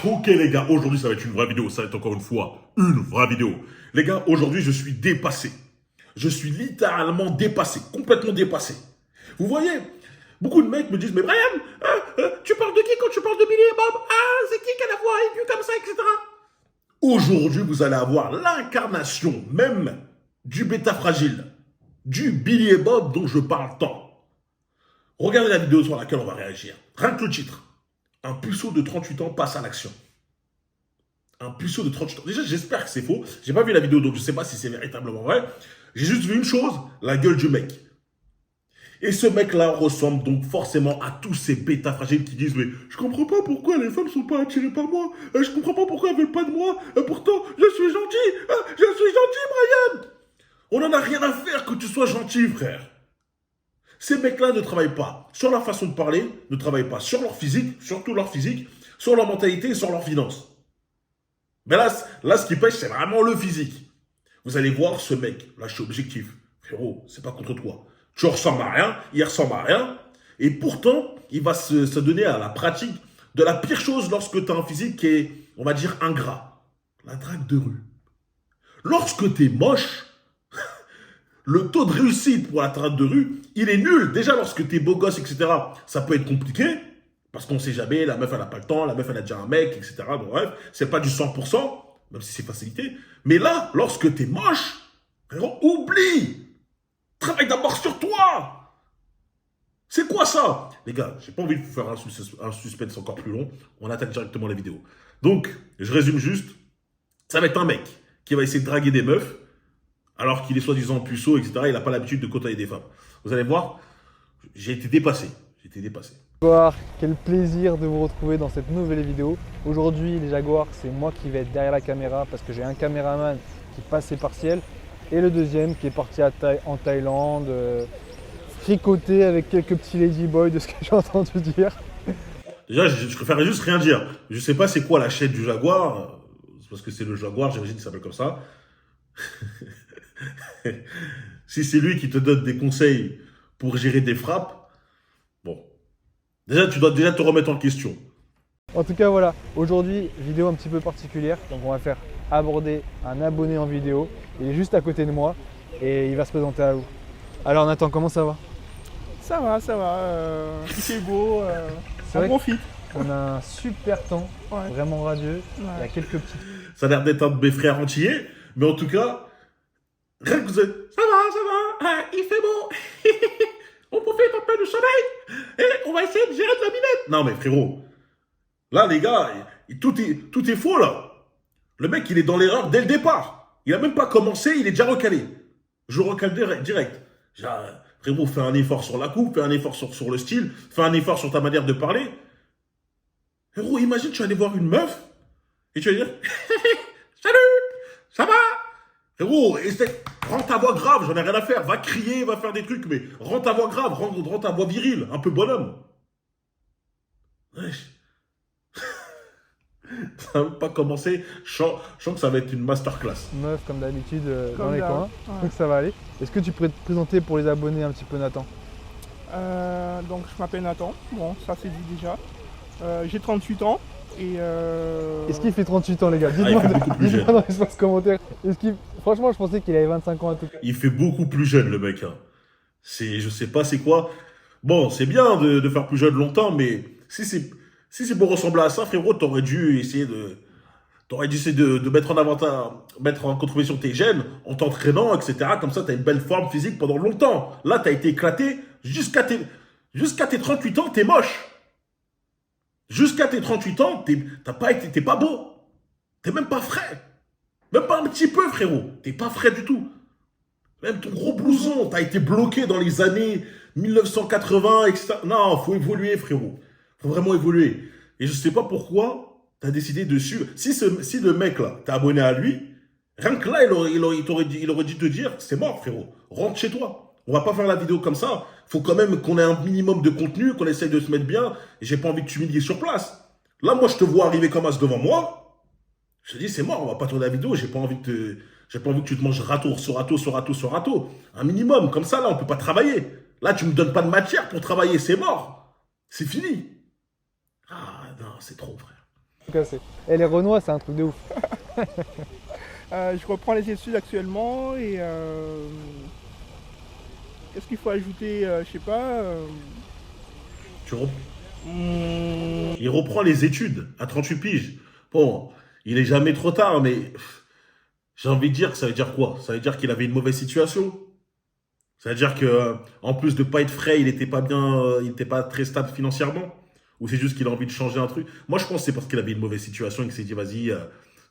Ok les gars, aujourd'hui ça va être une vraie vidéo, ça va être encore une fois une vraie vidéo. Les gars, aujourd'hui je suis dépassé. Je suis littéralement dépassé, complètement dépassé. Vous voyez, beaucoup de mecs me disent, mais Brian, tu parles de qui quand tu parles de Billy et Bob? Ah, c'est qui a la voix aiguë comme ça, etc. Aujourd'hui, vous allez avoir l'incarnation même du bêta fragile, du Billy et Bob dont je parle tant. Regardez la vidéo sur laquelle on va réagir. Rien que le titre. Un puceau de 38 ans passe à l'action. Un puceau de 38 ans. Déjà, j'espère que c'est faux. J'ai pas vu la vidéo, donc je sais pas si c'est véritablement vrai. J'ai juste vu une chose, la gueule du mec. Et ce mec-là ressemble donc forcément à tous ces bêtas fragiles qui disent « Mais je comprends pas pourquoi les femmes sont pas attirées par moi. Je comprends pas pourquoi elles veulent pas de moi. Pourtant, je suis gentil. Je suis gentil, Brian. » On en a rien à faire que tu sois gentil, frère. Ces mecs-là ne travaillent pas sur leur façon de parler, ne travaillent pas sur leur physique, surtout leur physique, sur leur mentalité et sur leurs finances. Mais là, ce qui pêche, c'est vraiment le physique. Vous allez voir ce mec, là je suis objectif. Frérot, c'est pas contre toi. Tu ressembles à rien, il ressemble à rien. Et pourtant, il va se donner à la pratique de la pire chose lorsque tu as un physique qui est, on va dire, ingrat. La drague de rue. Lorsque tu es moche, le taux de réussite pour la drague de rue, il est nul. Déjà, lorsque tu es beau gosse, etc., ça peut être compliqué. Parce qu'on sait jamais, la meuf, elle n'a pas le temps, la meuf, elle a déjà un mec, etc. Donc, bref, c'est pas du 100%, même si c'est facilité. Mais là, lorsque tu es moche, frérot, oublie. Travaille d'abord sur toi. C'est quoi ça? Les gars, j'ai pas envie de vous faire un suspense encore plus long. On attaque directement la vidéo. Donc, je résume juste. Ça va être un mec qui va essayer de draguer des meufs, alors qu'il est soi-disant puceau, etc. Il n'a pas l'habitude de côtoyer des femmes. Vous allez voir, j'ai été dépassé. J'ai été dépassé. Jaguar, quel plaisir de vous retrouver dans cette nouvelle vidéo. Aujourd'hui, les Jaguars, c'est moi qui vais être derrière la caméra parce que j'ai un caméraman qui passe ses partiels et le deuxième qui est parti en Thaïlande, fricoter avec quelques petits ladyboys de ce que j'ai entendu dire. Déjà, je préférerais juste rien dire. Je sais pas c'est quoi la chaîne du Jaguar, parce que c'est le Jaguar, j'imagine qu'il s'appelle comme ça. Si c'est lui qui te donne des conseils pour gérer des frappes, bon. Déjà, tu dois déjà te remettre en question. En tout cas, voilà. Aujourd'hui, vidéo un petit peu particulière. Donc, on va faire aborder un abonné en vidéo. Il est juste à côté de moi et il va se présenter à vous. Alors, Nathan, comment ça va? Ça va, ça va. Il fait beau, C'est on vrai profite. On a un super temps, Ouais. vraiment radieux. Ouais. Il y a quelques petits. Ça a l'air d'être un de mes frères entiers, mais en tout cas, rien que vous êtes. Ça va, il fait beau. On profite un peu du soleil et on va essayer de gérer de la minette. Non, mais frérot, là, les gars, tout est faux, là. Le mec, il est dans l'erreur dès le départ. Il a même pas commencé, il est déjà recalé. Je recale direct. Frérot, fais un effort sur la coupe, fais un effort sur le style, fais un effort sur ta manière de parler. Frérot, imagine, tu vas aller voir une meuf et tu vas dire salut, ça va? Frérot, rends ta voix grave, j'en ai rien à faire. Va crier, va faire des trucs, mais rends ta voix grave, rends ta voix virile, un peu bonhomme. Wesh. Ça n'a pas commencé. Je sens que ça va être une masterclass. Meuf, comme d'habitude, dans Comme les d'hab, coins. ouais. Donc, ça va aller. Est-ce que tu pourrais te présenter pour les abonnés un petit peu, Nathan? Donc je m'appelle Nathan, bon ça c'est dit déjà. J'ai 38 ans et Est-ce qu'il fait 38 ans, les gars? il fait beaucoup plus jeune. Dites-moi dans l'espace commentaire. Franchement, je pensais qu'il avait 25 ans en tout cas. Il fait beaucoup plus jeune, le mec. Hein. Je sais pas c'est quoi. Bon, c'est bien de faire plus jeune longtemps, mais si c'est pour ressembler à ça, frérot, t'aurais dû essayer de mettre en contribution tes gènes en t'entraînant, etc. Comme ça, t'as une belle forme physique pendant longtemps. Là, t'as été éclaté jusqu'à tes 38 ans, t'es moche. Jusqu'à tes 38 ans, t'es pas beau. T'es même pas frais. Même pas un petit peu, frérot. T'es pas frais du tout. Même ton gros blouson, t'as été bloqué dans les années 1980, etc. Non, faut évoluer, frérot. Faut vraiment évoluer. Et je sais pas pourquoi t'as décidé de suivre. Si le mec là, t'es abonné à lui, rien que là, il aurait dû te dire, c'est mort, frérot. Rentre chez toi. On va pas faire la vidéo comme ça. Faut quand même qu'on ait un minimum de contenu, qu'on essaye de se mettre bien. Et j'ai pas envie de t'humilier sur place. Là, moi, je te vois arriver comme as devant moi. Je te dis, c'est mort, on va pas tourner la vidéo. J'ai pas envie que tu te manges râteau sur râteau sur râteau sur râteau. Un minimum, comme ça, là, on peut pas travailler. Là, tu me donnes pas de matière pour travailler, c'est mort. C'est fini. Ah non, c'est trop, frère. Cassé. Et les Renois, c'est un truc de ouf. Je reprends les études actuellement et qu'est-ce qu'il faut ajouter? Je sais pas. Tu rep- Hmm, Il reprend les études à 38 piges. Bon, il est jamais trop tard, mais j'ai envie de dire, ça veut dire quoi? Ça veut dire qu'il avait une mauvaise situation. Ça veut dire que, en plus de pas être frais, il était pas bien, il était pas très stable financièrement. Ou c'est juste qu'il a envie de changer un truc. Moi, je pense que c'est parce qu'il avait une mauvaise situation et qu'il s'est dit, vas-y,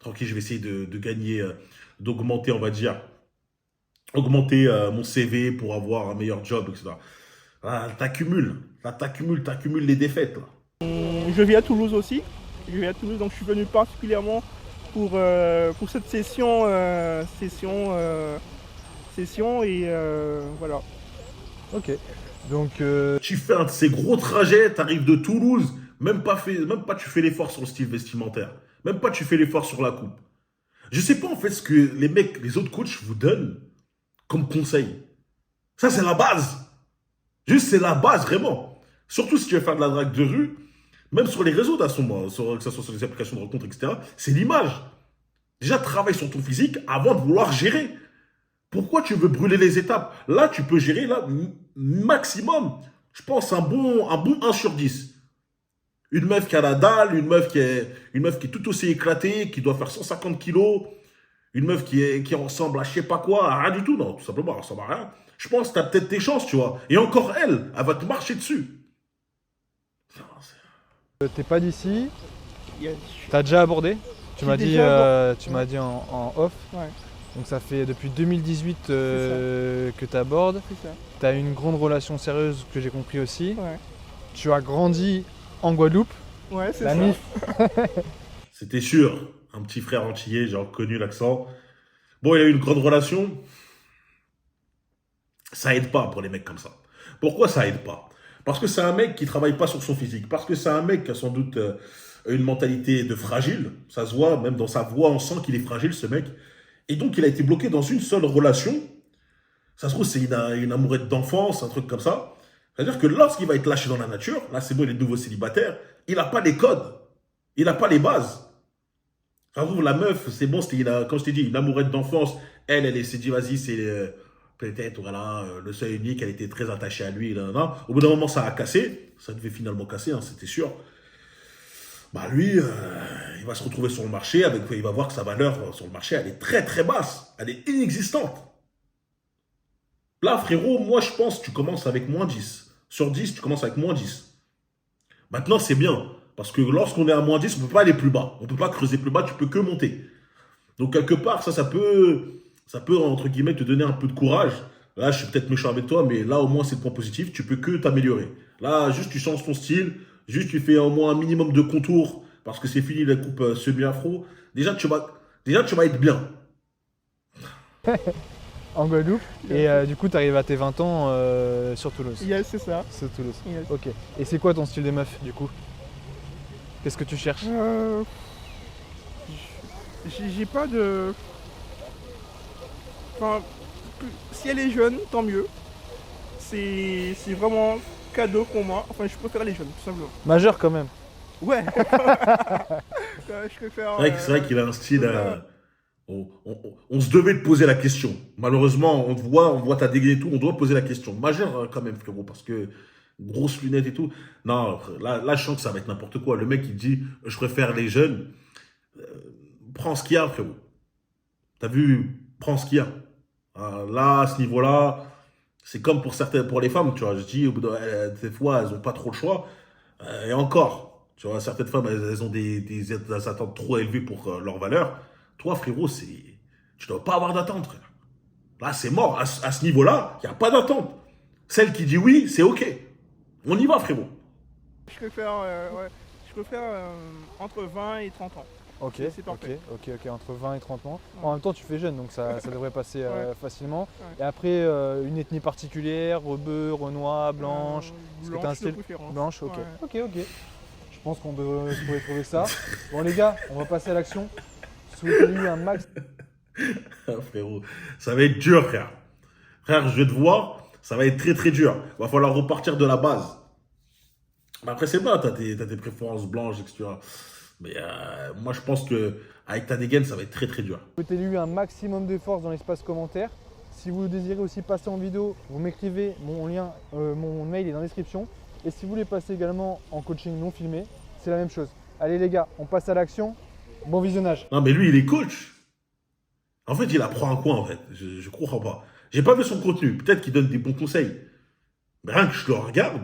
tranquille, je vais essayer de gagner, d'augmenter, on va dire, augmenter mon CV pour avoir un meilleur job, etc. Ah, t'accumules, là, t'accumules les défaites, là. je vis à Toulouse aussi. Je vis à Toulouse, donc je suis venu particulièrement pour cette session et voilà. Ok. Donc, Tu fais un de ces gros trajets, t'arrives de Toulouse, même pas tu fais l'effort sur le style vestimentaire. Même pas tu fais l'effort sur la coupe. Je sais pas en fait ce que les mecs, les autres coachs vous donnent comme conseil. Ça, c'est la base. Juste, c'est la base, vraiment. Surtout si tu veux faire de la drague de rue, même sur les réseaux d'assommement, que ce soit sur les applications de rencontres, etc., c'est l'image. Déjà, travaille sur ton physique avant de vouloir gérer. Pourquoi tu veux brûler les étapes? Là, tu peux gérer là, maximum, je pense, un bon 1/10. Une meuf qui a la dalle, une meuf qui est tout aussi éclatée, qui doit faire 150 kilos, une meuf qui ressemble à je sais pas quoi, à rien du tout, non, tout simplement, elle ressemble à rien. Je pense que tu as peut-être tes chances, tu vois. Et encore elle va te marcher dessus. t'es pas d'ici. Il y a- T'as déjà abordé. Tu J'ai m'as dit, déjà tu m'as dit en off. Ouais, Donc ça fait depuis 2018 que tu abordes. c'est ça. Tu as une grande relation sérieuse que j'ai compris aussi. Ouais, Tu as grandi en Guadeloupe. ouais, c'est La ça. MIF. C'était sûr. Un petit frère antillais, j'ai reconnu l'accent. Bon, il a eu une grande relation. Ça aide pas pour les mecs comme ça. Pourquoi ça aide pas? Parce que c'est un mec qui travaille pas sur son physique. Parce que c'est un mec qui a sans doute une mentalité de fragile. Ça se voit, même dans sa voix, on sent qu'il est fragile, ce mec. Et donc, il a été bloqué dans une seule relation. Ça se trouve, c'est une amourette d'enfance, un truc comme ça. C'est-à-dire que lorsqu'il va être lâché dans la nature, là, c'est bon, il est de nouveau célibataire, il n'a pas les codes. Il n'a pas les bases. Ça se trouve, la meuf, c'est bon, comme je t'ai dit, une amourette d'enfance. Elle s'est dit, vas-y, c'est peut-être, voilà, le seul unique, elle était très attachée à lui. Là, là. Au bout d'un moment, ça a cassé. Ça devait finalement casser, hein, c'était sûr. Bah lui, il va se retrouver sur le marché, il va voir que sa valeur sur le marché, elle est très très basse. Elle est inexistante. Là, frérot, moi je pense que tu commences avec -10. Sur 10, tu commences avec -10. Maintenant, c'est bien. Parce que lorsqu'on est à -10, on ne peut pas aller plus bas. On ne peut pas creuser plus bas, tu peux que monter. Donc quelque part, ça peut, entre guillemets, te donner un peu de courage. Là, je suis peut-être méchant avec toi, mais là, au moins, c'est le point positif. Tu peux que t'améliorer. Là, juste, tu changes ton style. Juste, tu fais au moins un minimum de contours. Parce que c'est fini la coupe semi-afro. Déjà, tu vas être bien. En Guadeloupe. Et du coup, tu arrives à tes 20 ans sur Toulouse. Yes, c'est ça. C'est Toulouse. Yes. Ok. Et c'est quoi ton style de meuf du coup? Qu'est-ce que tu cherches? J'ai pas de. Enfin, si elle est jeune, tant mieux. C'est vraiment cadeau pour moi. Enfin, je préfère les jeunes, tout simplement. Majeur quand même. Ouais. Je préfère. C'est vrai qu'il a un style. On se devait te poser la question. Malheureusement, on voit ta dégaine et tout. On doit poser la question. Majeur quand même, frérot, parce que grosses lunettes et tout. Non, là, je sens que ça va être n'importe quoi. Le mec, il dit, je préfère les jeunes. Prends ce qu'il y a, frérot. T'as vu, prends ce qu'il y a. Là, à ce niveau-là, c'est comme pour les femmes, tu vois. Je dis, des fois, elles n'ont pas trop le choix. Et encore, tu vois, certaines femmes, elles ont des attentes trop élevées pour leur valeur. Toi, frérot, tu dois pas avoir d'attente, frère. Là, c'est mort. À ce niveau-là, il n'y a pas d'attente. Celle qui dit oui, c'est OK. On y va, frérot. Je préfère, ouais, entre 20 et 30 ans. Ok, C'est parfait. ok, entre 20 et 30 ans. En même temps, tu fais jeune, donc ça devrait passer Ouais. facilement. Ouais. Et après, une ethnie particulière, rebeu, renois, blanche. Est-ce que t'as un Blanche de style préférence. blanche? Ok, Ouais. ok. Je pense qu'on pourrait trouver ça. Bon, les gars, on va passer à l'action. Souhaitez-lui un max. Ah, frérot, ça va être dur, frère. Frère, je vais te voir, ça va être très très dur. Va falloir repartir de la base. Mais après, c'est pas, t'as tes préférences blanches, etc. Mais moi, je pense que avec ta dégaine, ça va être très très dur. Mettez-lui un maximum de force dans l'espace commentaire. Si vous désirez aussi passer en vidéo, vous m'écrivez, mon lien, mon mail est dans la description. Et si vous voulez passer également en coaching non filmé, c'est la même chose. Allez les gars, on passe à l'action. Bon visionnage. Non, mais lui, il est coach. En fait, il apprend à quoi, en fait? Je comprends pas. J'ai pas vu son contenu. Peut-être qu'il donne des bons conseils. Mais rien que je le regarde,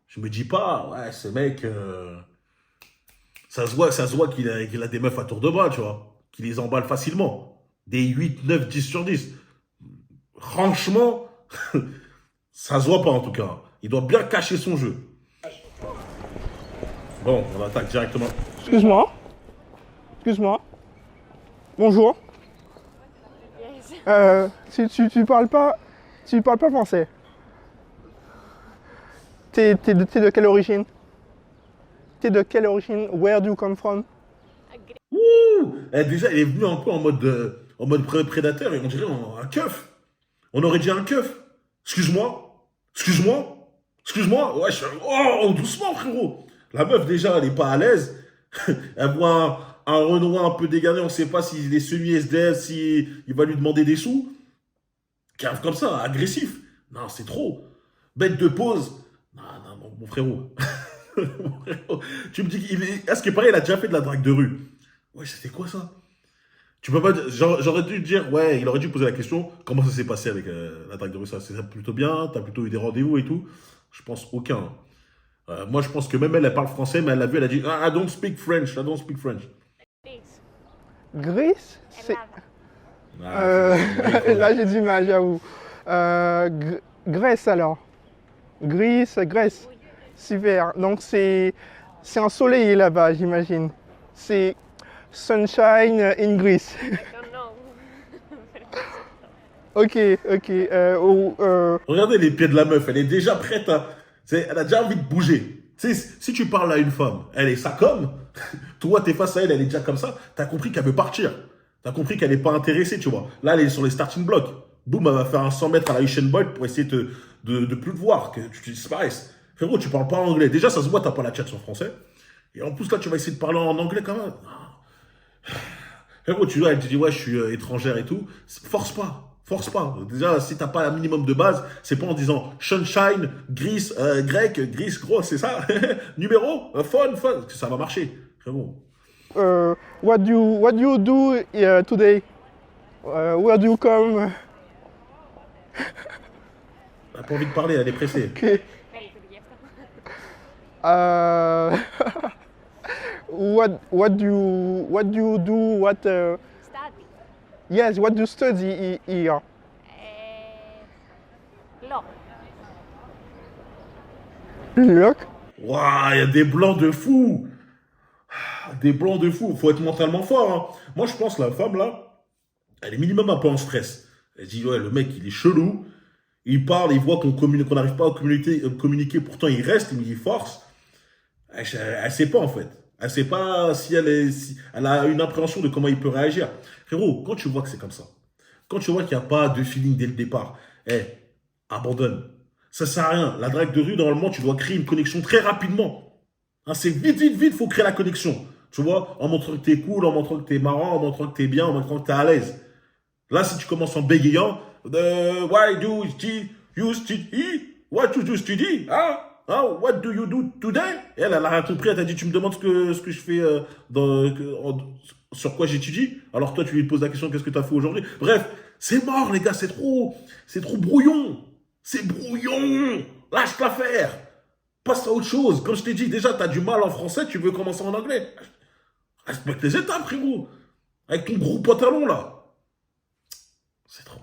je me dis pas, ouais, ce mec, ça se voit qu'il a des meufs à tour de bras, tu vois. Qu'il les emballe facilement. Des 8, 9, 10 sur 10. Franchement, ça se voit pas en tout cas. Il doit bien cacher son jeu. Bon, on attaque directement. Excuse-moi. Excuse-moi. Bonjour. Tu parles pas français. T'es de quelle origine? T'es de quelle origine? Where do you come from? Ouh, déjà, il est venu un peu en mode prédateur et on dirait un keuf. On aurait dit un keuf. Excuse-moi. Excuse-moi. Excuse-moi. Ouais, oh, doucement, frérot. La meuf, déjà, elle est pas à l'aise. Elle voit un Renoir un peu dégagé. On sait pas s'il est semi-SDF, s'il va lui demander des sous. Qui arrive comme ça, agressif. Non, c'est trop. Bête de pause. Non, mon frérot. Mon frérot. Tu me dis qu'il est. Est-ce que pareil, il a déjà fait de la drague de rue? Ouais, c'était quoi ça? Tu peux pas. J'aurais dû dire, ouais, il aurait dû poser la question, comment ça s'est passé avec la drague de rue? Ça s'est plutôt bien? T'as plutôt eu des rendez-vous et tout? Je pense aucun. Moi, je pense que même elle parle français, mais elle l'a vu, elle a dit, I don't speak French, I don't speak French. Greece? Ah, Là, j'ai du mal, j'avoue. Grèce alors. Grèce. Super. Donc, c'est ensoleillé là-bas, j'imagine. C'est sunshine in Greece. don't know. Ok. Regardez les pieds de la meuf, elle est déjà prête à. Elle a déjà envie de bouger. Si tu parles à une femme, elle est ça comme. Toi, t'es face à elle, elle est déjà comme ça. T'as compris qu'elle veut partir. T'as compris qu'elle n'est pas intéressée, tu vois. Là, elle est sur les starting blocks. Boum, elle va faire un 100 mètres à la Usain Bolt pour essayer de plus te voir, que tu disparaisses. Frérot, tu parles pas anglais. Déjà, ça se voit, t'as pas la tchatche en français. Et en plus, là, tu vas essayer de parler en anglais quand même. Frérot, tu vois, elle te dit, ouais, je suis étrangère et tout. Force pas. Déjà, si t'as pas un minimum de base, c'est pas en disant sunshine, Greece, grec, Greece, gros, c'est ça. Numéro, fun, que ça va marcher. Frérot. What do you do today? Where do you come? Elle a pas envie de parler, elle est pressée. Ok. Very What do you do? Study. Yes, what do you study here? Law. Look. Waouh, il y a des blancs de fou. Des blancs de fou. Faut être mentalement fort. Hein. Moi, je pense la femme, là, elle est minimum un peu en stress. Elle dit, ouais, le mec, il est chelou. Il parle, il voit qu'on n'arrive pas à communiquer. Pourtant, il reste, il force. Elle sait pas, en fait. Elle sait pas si elle a une appréhension de comment il peut réagir. Frérot, quand tu vois que c'est comme ça, quand tu vois qu'il n'y a pas de feeling dès le départ, abandonne. Ça sert à rien. La drague de rue, normalement, tu dois créer une connexion très rapidement. Hein, c'est vite, faut créer la connexion. Tu vois, en montrant que t'es cool, en montrant que t'es marrant, en montrant que t'es bien, en montrant que t'es à l'aise. Là, si tu commences en bégayant, why do you study? What do you study? Hein? What do you do today? Et elle a rien compris, elle t'a dit, tu me demandes ce que je fais sur quoi j'étudie? Alors toi, tu lui poses la question, qu'est-ce que tu as fait aujourd'hui? Bref, c'est mort, les gars, c'est trop brouillon. C'est brouillon. Lâche l'affaire. Passe à autre chose. Comme je t'ai dit, déjà, tu as du mal en français, tu veux commencer en anglais. Respecte les étapes, frérot. Avec ton gros pantalon, là. C'est trop.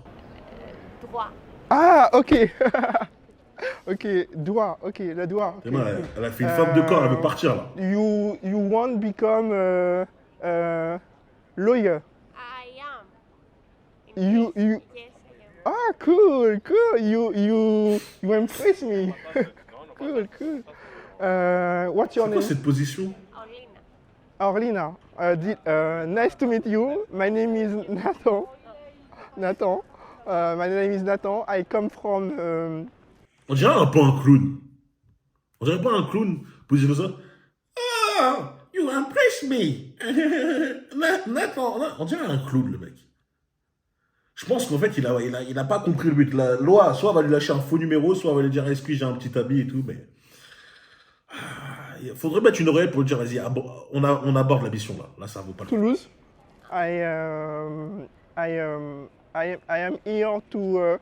Droit. Ah, ok. Ok, doigt, ok, le doigt. Okay. Elle a fait une femme de corps, elle veut partir, là. You want become lawyer? I am. You- Yes, I am. Ah, cool. You impress me. Cool. What's your C'est quoi name? cette position? Orlina. Orlina. Nice to meet you. My name is Nathan. My name is Nathan. I come from. On dirait un peu un clown. On dirait pas un clown. Position comme ça. Ah, you impress It's me. Nathan, on dirait un clown, le mec. Je pense qu'en fait, il a pas compris le but. La loi, soit va lui lâcher un faux numéro, soit va lui dire, excuse, j'ai un petit habit et tout, mais... Il faudrait mettre une oreille pour lui dire, vas-y, on aborde la mission, là. Là, ça vaut pas le coup. Toulouse. I am here to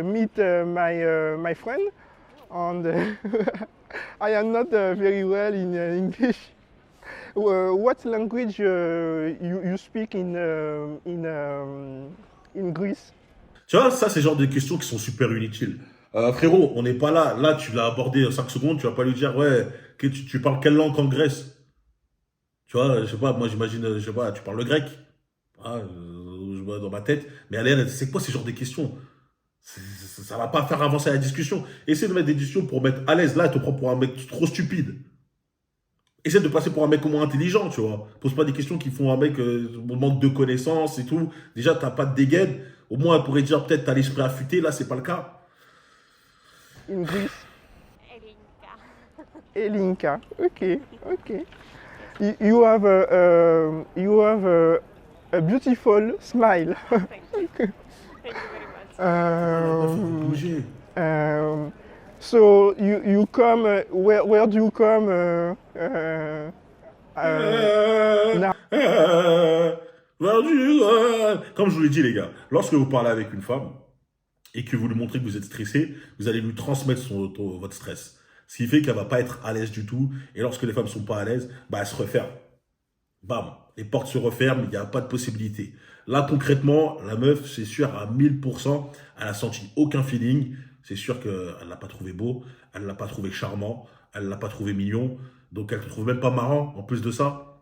meet my friend, and I am not very well in English. What language you speak in Greece? Tu vois, ça, c'est le genre de questions qui sont super inutiles. Frérot, on n'est pas là. Là, tu l'as abordé en 5 secondes, tu vas pas lui dire, ouais, que tu parles quelle langue en Grèce? Tu vois, je sais pas, moi j'imagine, je sais pas, tu parles le grec. Ah, je vois dans ma tête. Mais allez, c'est quoi ces genres de questions? Ça va pas faire avancer la discussion. Essaie de mettre des discussions pour mettre à l'aise. Là, elle te prend pour un mec trop stupide. Essaie de passer pour un mec au moins intelligent, tu vois. Pose pas des questions qui font un mec manque de connaissances et tout. Déjà, t'as pas de dégaine. Au moins, elle pourrait dire peut-être t'as l'esprit affûté. Là, c'est pas le cas. In Greece. Elinka. Elinka. Okay, okay. You have a beautiful smile. Thank you. Thank you very much. Bouger. So you come. Where do you come? Now? Comme je vous l'ai dit, les gars, lorsque vous parlez avec une femme et que vous lui montrez que vous êtes stressé, vous allez lui transmettre votre stress. Ce qui fait qu'elle va pas être à l'aise du tout. Et lorsque les femmes sont pas à l'aise, bah, elles se referment. Bam, les portes se referment, il n'y a pas de possibilité. Là, concrètement, la meuf, c'est sûr, à 1000%, elle a senti aucun feeling. C'est sûr qu'elle ne l'a pas trouvé beau, elle ne l'a pas trouvé charmant, elle ne l'a pas trouvé mignon. Donc, elle ne te trouve même pas marrant, en plus de ça.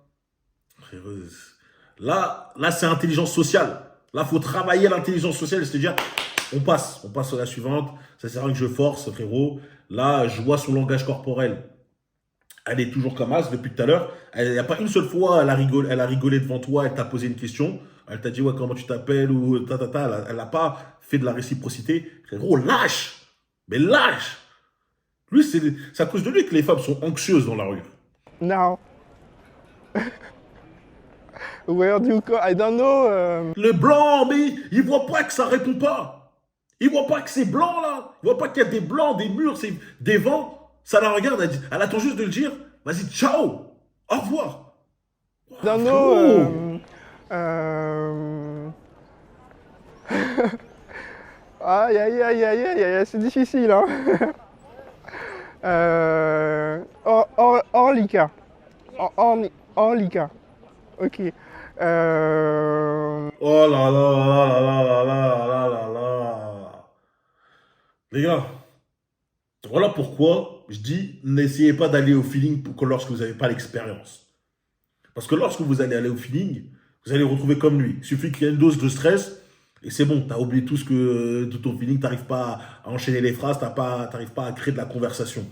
Là, c'est intelligence sociale. Là, il faut travailler l'intelligence sociale, c'est-à-dire, on passe à la suivante. Ça sert à rien que je force, frérot. Là, je vois son langage corporel. Elle est toujours comme as depuis tout à l'heure. Il n'y a pas une seule fois, elle a rigolé devant toi, elle t'a posé une question. Elle t'a dit, ouais, comment tu t'appelles ou ta. Elle n'a pas fait de la réciprocité. Frérot, lâche. Mais lâche. Lui, c'est à cause de lui que les femmes sont anxieuses dans la rue. Now. Where do you come? I don't know. Les blancs, mais ils voient pas que ça répond pas. Ils voient pas que c'est blanc, là. Ils voient pas qu'il y a des blancs, des murs, des vents. Ça la regarde, elle attend juste de le dire. Vas-y, ciao. Au revoir. I don't know. Aïe, c'est difficile, hein. Orlika. Orlika. Ok. Oh là là là là là là là là là. Les gars, voilà pourquoi je dis n'essayez pas d'aller au feeling lorsque vous n'avez pas l'expérience. Parce que lorsque vous allez aller au feeling, vous allez retrouver comme lui. Il suffit qu'il y ait une dose de stress et c'est bon, tu as oublié tout ton feeling, tu n'arrives pas à enchaîner les phrases, tu n'arrives pas à créer de la conversation.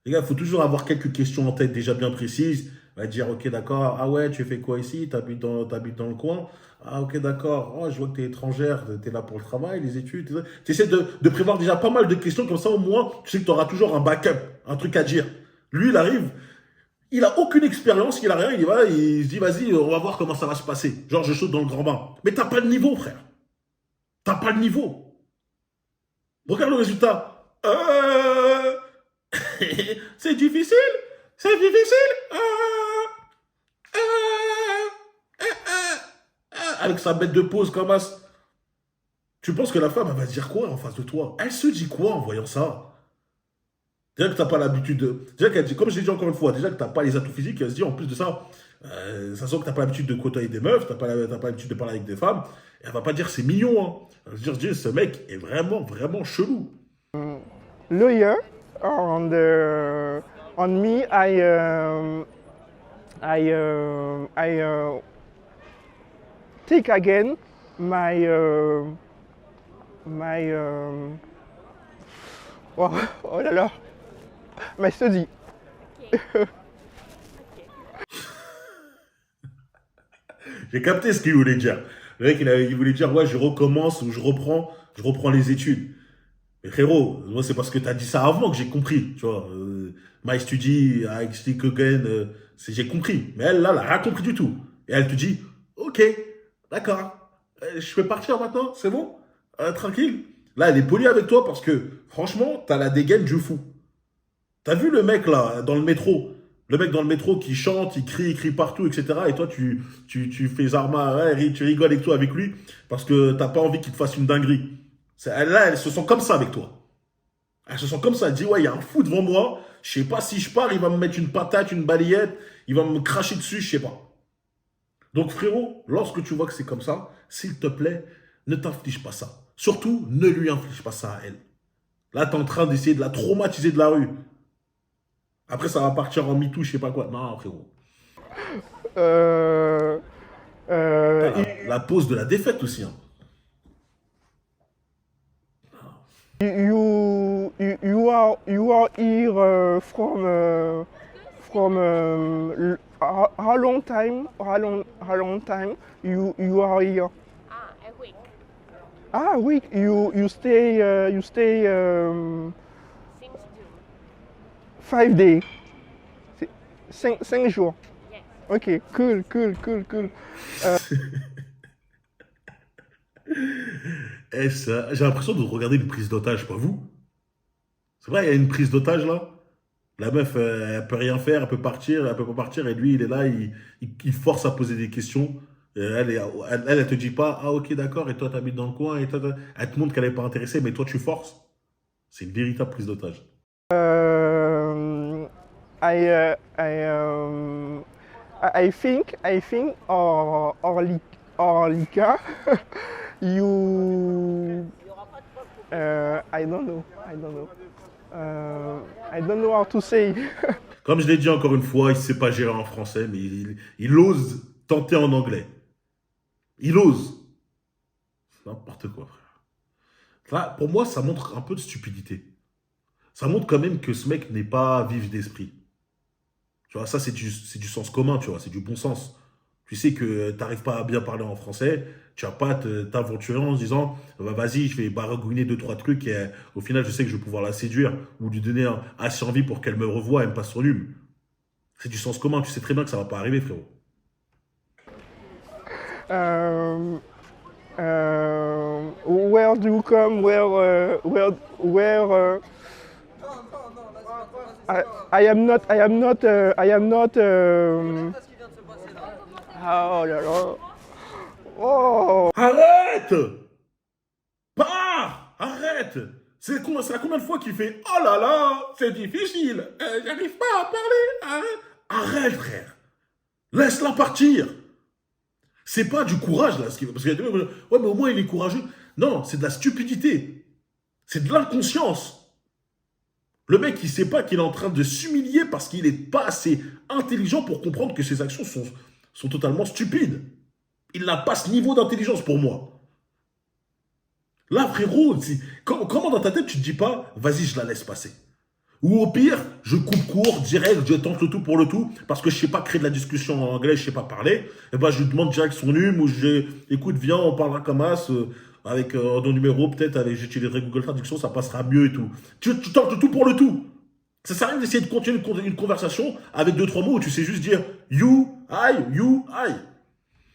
Les gars, il faut toujours avoir quelques questions en tête déjà bien précises. On va dire, ok, d'accord, ah ouais, tu fais quoi ici? T'habites dans le coin? Ah ok, d'accord, oh, je vois que t'es étrangère, t'es là pour le travail, les études. Tu essaies de prévoir déjà pas mal de questions, comme ça au moins, tu sais que tu auras toujours un backup, un truc à dire. Lui, il arrive, il a aucune expérience, il a rien, il se dit, vas-y, on va voir comment ça va se passer. Genre, je saute dans le grand bain. Mais t'as pas de niveau, frère. T'as pas de niveau. Regarde le résultat. C'est difficile. C'est difficile. Avec sa bête de pose comme as. Tu penses que la femme, elle va se dire quoi en face de toi? Elle se dit quoi en voyant ça? Déjà que t'as pas l'habitude de... Déjà qu'elle dit, comme je l'ai dit encore une fois, déjà que t'as pas les atouts physiques, elle se dit en plus de ça, ça sent que t'as pas l'habitude de côtoyer des meufs, t'as pas l'habitude de parler avec des femmes, et elle va pas dire c'est mignon, hein. Elle va se dire, ce mec est vraiment, vraiment chelou. Lawyer, on me, I take again my oh là là, my study. Ok. J'ai capté ce qu'il voulait dire. Le mec, il voulait dire, ouais, je recommence ou je reprends les études. Mais frérot, moi, c'est parce que t'as dit ça avant que j'ai compris, tu vois. My study, I speak again, j'ai compris. Mais elle, là, elle a rien compris du tout. Et elle te dit, ok, d'accord, je peux partir maintenant, c'est bon? Tranquille. Là, elle est polie avec toi parce que, franchement, t'as la dégaine du fou. T'as vu le mec, là, dans le métro? Le mec dans le métro qui chante, il crie partout, etc. Et toi, tu fais Zarma, ouais, tu rigoles avec toi avec lui parce que t'as pas envie qu'il te fasse une dinguerie. Là, elle se sent comme ça avec toi. Elle se sent comme ça. Elle dit, ouais, il y a un fou devant moi. Je sais pas si je pars, il va me mettre une patate, une balayette. Il va me cracher dessus, je sais pas. Donc, frérot, lorsque tu vois que c'est comme ça, s'il te plaît, ne t'inflige pas ça. Surtout, ne lui inflige pas ça à elle. Là, t'es en train d'essayer de la traumatiser de la rue. Après, ça va partir en MeToo, je sais pas quoi. Non, frérot. Euh, T'as euh, la pause de la défaite aussi. Hein. you are here from how long time? How long time you are here? A week. Ah oui, you stay Since June. 5 days. 5 jours. Yes. Ok, cool. J'ai l'impression de regarder une prise d'otage, pas vous? C'est vrai, il y a une prise d'otage là. La meuf, elle peut rien faire, elle peut partir, elle peut pas partir, et lui, il est là, il force à poser des questions. Elle te dit pas, ah ok, d'accord, et toi, t'habites dans le coin, et toi, elle te montre qu'elle est pas intéressée, mais toi, tu forces. C'est une véritable prise d'otage. Um, I, uh, I, um, I think, Orlika, you, I don't know. I don't know how to say. Comme je l'ai dit encore une fois, il sait pas gérer en français, mais il ose tenter en anglais. Il ose. C'est n'importe quoi, frère. Là, pour moi, ça montre un peu de stupidité. Ça montre quand même que ce mec n'est pas vif d'esprit. Tu vois, ça, c'est du sens commun, tu vois, c'est du bon sens. Tu sais que tu n'arrives pas à bien parler en français, tu vas pas t'aventurer en se disant, bah, vas-y, je vais baragouiner deux, trois trucs et au final, je sais que je vais pouvoir la séduire ou lui donner assez envie pour qu'elle me revoie et me passe son hume. C'est du sens commun, tu sais très bien que ça va pas arriver, frérot. Where do you come? I am not. Oh là là. Oh. Arrête! Pars! Arrête! C'est à combien de fois qu'il fait oh là là, c'est difficile, j'arrive pas à parler, arrête frère, laisse-la partir. C'est pas du courage là, parce qu'il y a des gens qui disent, ouais mais au moins il est courageux. Non, c'est de la stupidité, c'est de l'inconscience. Le mec il sait pas qu'il est en train de s'humilier parce qu'il est pas assez intelligent pour comprendre que ses actions sont totalement stupides. Il n'a pas ce niveau d'intelligence pour moi. Là, frérot, comment dans ta tête tu te dis pas, vas-y, je la laisse passer? Ou au pire, je coupe court, direct, je tente le tout pour le tout, parce que je sais pas créer de la discussion en anglais, je sais pas parler, et ben je lui demande direct son hume, ou écoute, viens, on parlera comme as, avec ton numéro, peut-être, j'utiliserai Google Traduction, ça passera mieux et tout. Tu tentes le tout pour le tout. Ça sert à rien d'essayer de continuer une conversation avec deux, trois mots où tu sais juste dire you, I.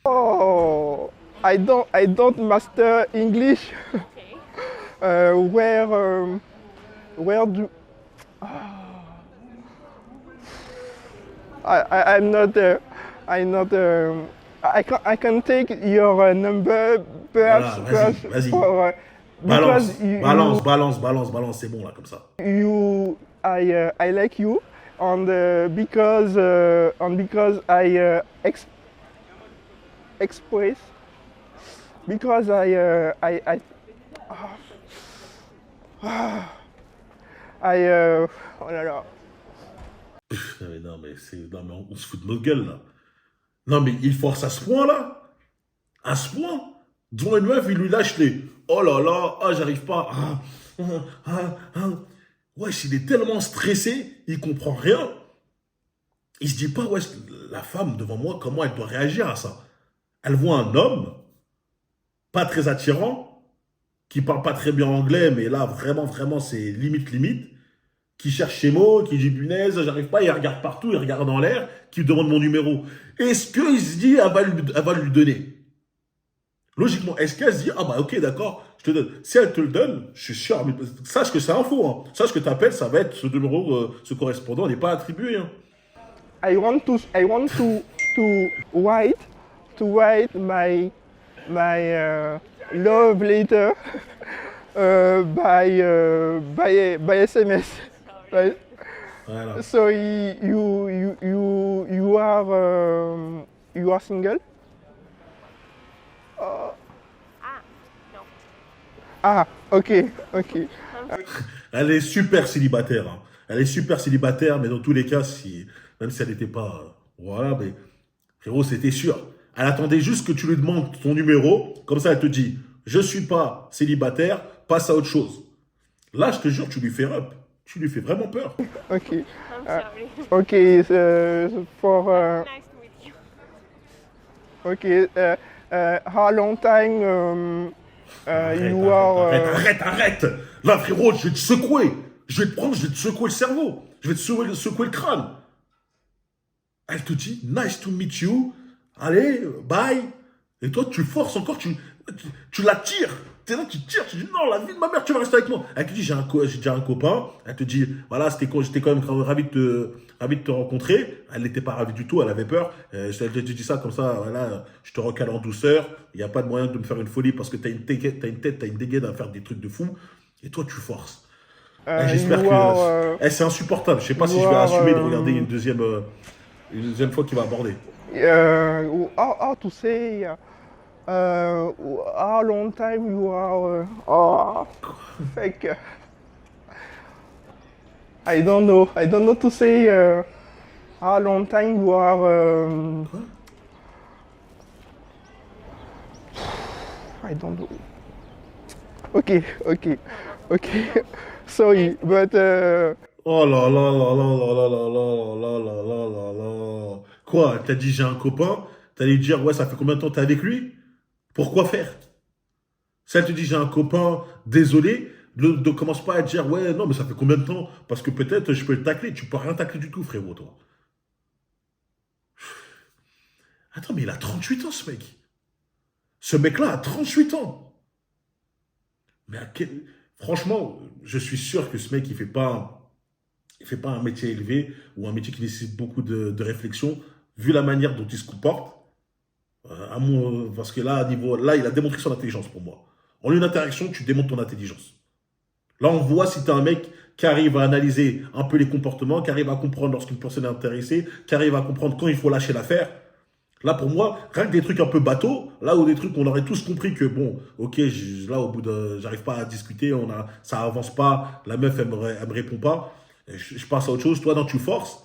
Oh. I don't master English. Okay. Where do I'm not I can take your number perhaps Voilà, vas-y. for, Balance, because balance, c'est bon là, comme ça. I like you and because I express because oh là là. Non mais on se fout de notre gueule là. Non mais il force à ce point là. À ce point. Devant une meuf, il lui lâche les oh là là, ah j'arrive pas. Wesh, il est tellement stressé, il comprend rien. Il se dit pas, wesh, la femme devant moi, comment elle doit réagir à ça? Elle voit un homme, pas très attirant, qui parle pas très bien anglais, mais là, vraiment, vraiment, c'est limite, limite, qui cherche ses mots, qui dit punaise, j'arrive pas, il regarde partout, il regarde en l'air, qui me demande mon numéro. Est-ce qu'il se dit, elle va lui donner? Logiquement, est-ce qu'elle se dit, ah bah ok, d'accord, je te donne. Si elle te le donne, je suis sûr, mais sache que c'est un faux. Hein. Sache que tu appelles, ça va être ce numéro, ce correspondant n'est pas attribué. Hein. I want to write my love letter by SMS. Right? Voilà. So you are single? Ah, no. Ah, ok. Elle est super célibataire. Hein. Elle est super célibataire, mais dans tous les cas, si, même si elle n'était pas... voilà, mais frérot, c'était sûr. Elle attendait juste que tu lui demandes ton numéro. Comme ça, elle te dit, je suis pas célibataire, passe à autre chose. Là, je te jure, tu lui fais up. Tu lui fais vraiment peur. Ok. I'm sorry. Okay, for Nice to meet you. okay, how long time you are? Arrête. Là, frérot, je vais te secouer. Je vais te prendre, je vais te secouer le cerveau. Je vais te secouer le crâne. Elle te dit, nice to meet you. Allez, bye. Et toi, tu forces encore, tu la tires. T'es là, tu tires, tu dis, non, la vie de ma mère, tu vas rester avec moi. Elle te dit, j'ai déjà un copain. Elle te dit, voilà, j'étais quand même ravi de te rencontrer. Elle n'était pas ravie du tout, elle avait peur. Je te dis ça comme ça, voilà, je te recale en douceur. Il n'y a pas de moyen de me faire une folie parce que t'as une tête, t'as une dégaine à faire des trucs de fou. Et toi, tu forces. J'espère que c'est insupportable. Je sais pas si je vais assumer de regarder une deuxième fois qu'il va aborder. How to say? How long time you are? Oh, fake. I don't know to say. How long time you are? I don't know. Okay. Sorry, but. Oh là là là là là là là là là là là là là. Quoi? T'as dit j'ai un copain? T'allais lui dire ouais, ça fait combien de temps t'es avec lui? Pourquoi faire? Si elle te dit j'ai un copain, désolé, ne commence pas à dire ouais, non, mais ça fait combien de temps? Parce que peut-être je peux le tacler. Tu peux rien tacler du tout, frérot, toi. Attends, mais il a 38 ans, ce mec. Ce mec-là a 38 ans. Mais franchement, je suis sûr que ce mec, il fait pas un métier élevé ou un métier qui nécessite beaucoup de réflexion, vu la manière dont il se comporte. Parce que là, il a démontré son intelligence pour moi. En une interaction, tu démontres ton intelligence. Là, on voit si tu es un mec qui arrive à analyser un peu les comportements, qui arrive à comprendre lorsqu'une personne est intéressée, qui arrive à comprendre quand il faut lâcher l'affaire. Là, pour moi, rien que des trucs un peu bateaux, là où des trucs on aurait tous compris que, bon, ok, là, au bout j'arrive pas à discuter, ça avance pas, la meuf, elle me répond pas, je passe à autre chose, toi, non, tu forces.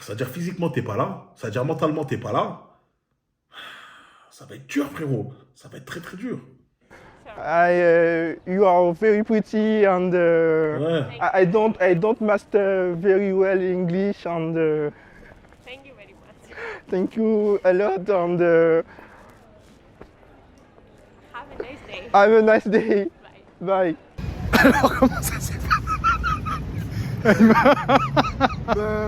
C'est-à-dire physiquement, t'es pas là, c'est-à-dire mentalement, t'es pas là. Ça va être dur, frérot, ça va être très, très dur. You are very pretty and Ouais. I don't master very well English and Thank you very much. thank you a lot and Have a nice day. have a nice day. Bye. Bye.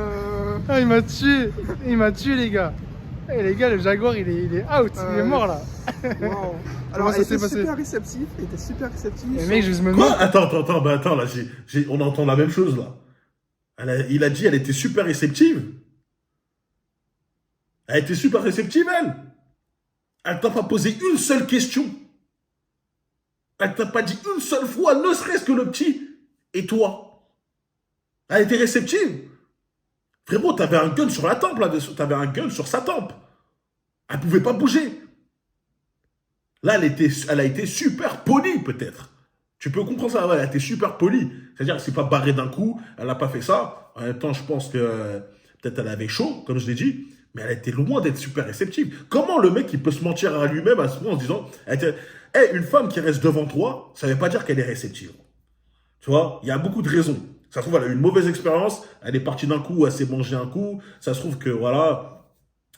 Ah, il m'a tué les gars. Eh, les gars, le Jaguar il est out, il est mort là. Wow. Comment ça s'est passé? Il était super réceptif. Et mec, je me Quoi? demande. Attends, là, on entend la même chose, là. Il a dit, elle était super réceptive. Elle était super réceptive, elle. Elle t'a pas posé une seule question. Elle t'a pas dit une seule fois, ne serait-ce que le petit. Et toi? Elle était réceptive. Frérot, t'avais un gun sur la tempe, là. T'avais un gun sur sa tempe. Elle pouvait pas bouger. Là, elle a été super polie, peut-être. Tu peux comprendre ça, ouais, elle a été super polie. C'est-à-dire qu'elle s'est pas barrée d'un coup, elle n'a pas fait ça. En même temps, je pense que peut-être elle avait chaud, comme je l'ai dit, mais elle a été loin d'être super réceptive. Comment le mec, il peut se mentir à lui-même à ce moment en se disant, une femme qui reste devant toi, ça ne veut pas dire qu'elle est réceptive. Tu vois, il y a beaucoup de raisons. Ça se trouve, elle a eu une mauvaise expérience, elle est partie d'un coup, elle s'est mangée un coup, ça se trouve que, voilà,